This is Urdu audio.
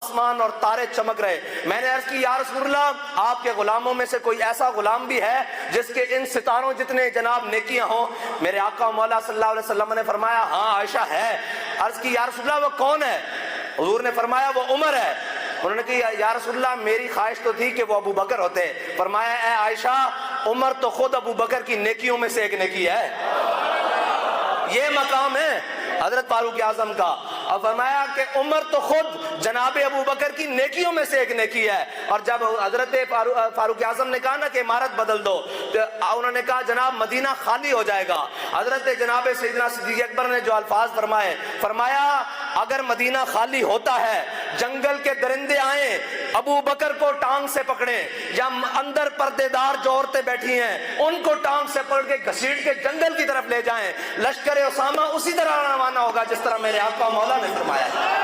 آسمان اور تارے چمک رہے. میں نے عرض کی یا رسول اللہ آپ کے غلاموں میں سے کوئی ایسا غلام بھی ہے جس کے ان ستاروں جتنے جناب نیکیاں ہوں؟ میرے آقا مولا صلی اللہ علیہ وسلم نے فرمایا ہاں عائشہ ہے. عرض کی یا رسول اللہ وہ کون ہے؟ حضور نے فرمایا وہ عمر ہے. انہوں نے کہا یا رسول اللہ میری خواہش تو تھی کہ وہ ابو بکر ہوتے. فرمایا اے عائشہ عمر تو خود ابو بکر کی نیکیوں میں سے ایک نیکی ہے. یہ مقام ہے حضرت فاروق اعظم کا. اور فرمایا کہ عمر تو خود جناب ابو بکر کی نیکیوں میں سے ایک نیکی ہے. اور جب حضرت فاروق اعظم نے کہا نا کہ عمارت بدل دو تو انہوں نے کہا جناب مدینہ خالی ہو جائے گا. حضرت جناب سیدنا صدیق اکبر نے جو الفاظ فرمائے, فرمایا اگر مدینہ خالی ہوتا ہے جنگل کے درندے آئیں ابو بکر کو ٹانگ سے پکڑیں, یا اندر پردے دار جو عورتیں بیٹھی ہیں ان کو ٹانگ سے پکڑ کے گھسیٹ کے جنگل کی طرف لے جائیں, لشکر اسامہ اسی طرح روانہ ہوگا جس طرح میرے آقا مولا نے فرمایا ہے.